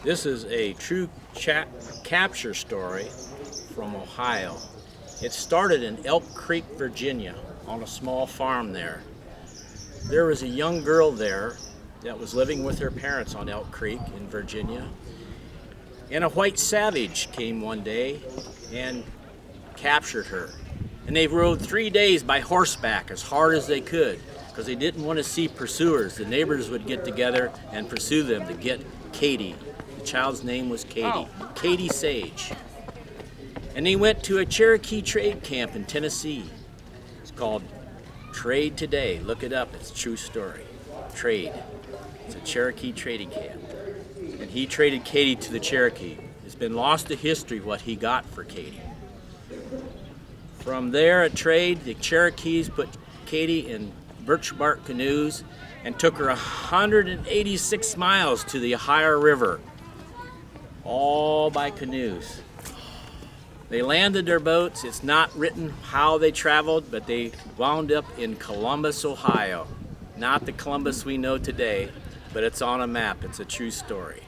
This is a true capture story from Ohio. It started in Elk Creek, Virginia, on a small farm there. There was a young girl there that was living with her parents on Elk Creek in Virginia. And a white savage came one day and captured her. And they rode 3 days by horseback as hard as they could because they didn't want to see pursuers. The neighbors would get together and pursue them to get Katy. The child's name was Katy, Katy Sage. And they went to a Cherokee trade camp in Tennessee. It's called Trade Today. Look it up. It's a true story. Trade. It's a Cherokee trading camp. And he traded Katy to the Cherokee. It's been lost to history what he got for Katy. From there at trade, the Cherokees put Katy in birch bark canoes and took her 186 miles to the Ohio River, all by canoes. They landed their boats. It's not written how they traveled, but they wound up in Columbus, Ohio. Not the Columbus we know today, but it's on a map. It's a true story.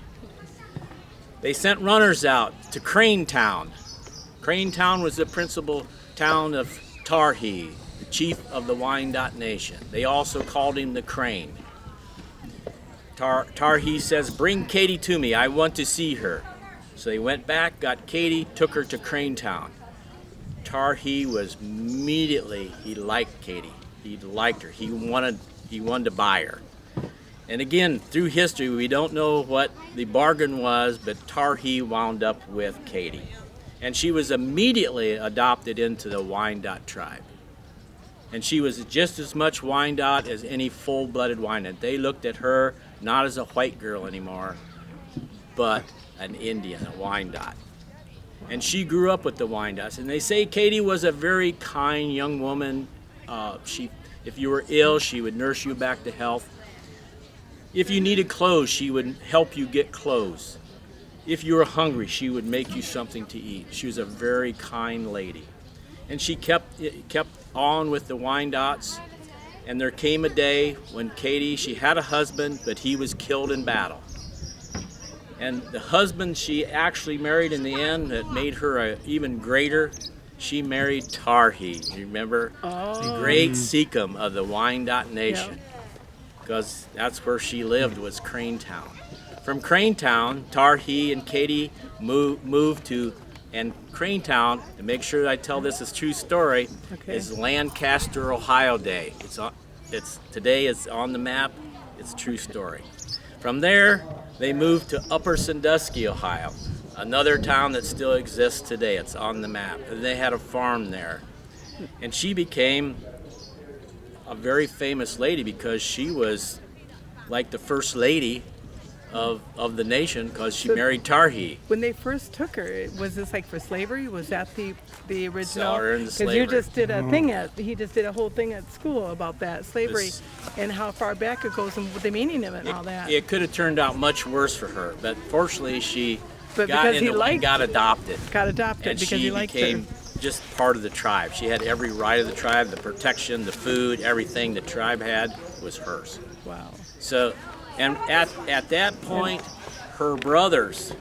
They sent runners out to Cranetown. Cranetown was the principal town of Tarhee, the chief of the Wyandotte Nation. They also called him the Crane. Tarhee says, "Bring Katy to me. I want to see her." So they went back, got Katy, took her to Cranetown. Tarhee was immediately, he liked Katy. He liked her. He wanted to buy her. And again, through history, we don't know what the bargain was, but Tarhee wound up with Katy. And she was immediately adopted into the Wyandotte tribe. And she was just as much Wyandotte as any full-blooded Wyandotte. They looked at her not as a white girl anymore, but an Indian, a Wyandotte. And she grew up with the Wyandottes. And they say Katy was a very kind young woman. If you were ill, she would nurse you back to health. If you needed clothes, she would help you get clothes. If you were hungry, she would make you something to eat. She was a very kind lady. And she kept on with the Wyandottes. And there came a day when Katy, she had a husband, but he was killed in battle. And the husband she actually married in the end that made her even greater, she married Tarhee. You remember? The great Seacom of the Wyandotte Nation. Because that's where she lived, was Cranetown. From Cranetown, Tarhee and Katy moved to, and Cranetown, to make sure that I tell this as true story, is Lancaster, Ohio Day. Today it's on the map, it's a true story. From there, they moved to Upper Sandusky, Ohio, another town that still exists today. It's on the map. And they had a farm there. And she became a very famous lady because she was like the first lady of the nation because she married Tarhee. When they first took her, was this like for slavery? Was that the original? Sell her into slavery. Because you just did a thing he just did a whole thing at school about that slavery and how far back it goes and the meaning of it and all that. It could have turned out much worse for her, but fortunately she got adopted. Got adopted and because he liked her. She became just part of the tribe. She had every right of the tribe, the protection, the food, everything the tribe had was hers. Wow. So, and at that point, her brothers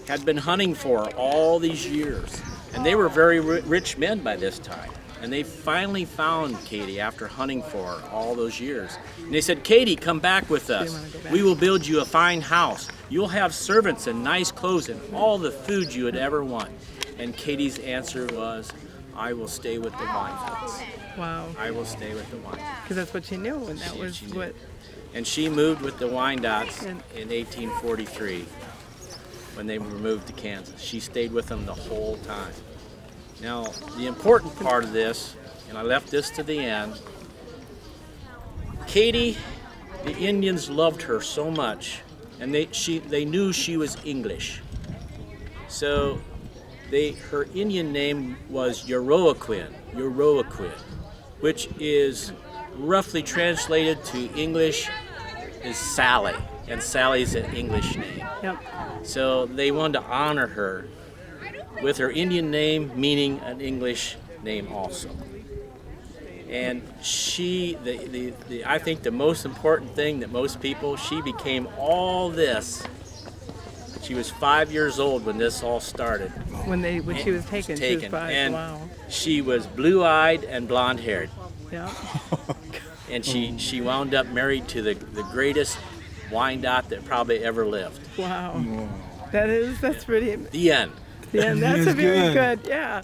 had been hunting for her all these years, and they were very rich men by this time. And they finally found Katy after hunting for her all those years. And they said, "Katy, come back with us. We will build you a fine house. You'll have servants and nice clothes and all the food you would ever want." And Katy's answer was, "I will stay with the Wyandottes." Wow. I will stay with the Wyandottes. Because that's what she knew, and that was what. And she moved with the Wyandottes in 1843 when they were moved to Kansas. She stayed with them the whole time. Now, the important part of this, and I left this to the end, Katy, the Indians loved her so much, and they knew she was English. So her Indian name was Yoroaquin, which is roughly translated to English is Sally, and Sally's an English name. Yep. So they wanted to honor her with her Indian name meaning an English name also. And I think the most important thing that most people, she became all this. She was 5 years old when this all started. When she was taken, she was 5. And Wow. she was blue-eyed and blonde-haired. Yeah. And she wound up married to the greatest Wyandotte that probably ever lived. Wow. That's pretty. The end. Yeah, that's a very good. Yeah.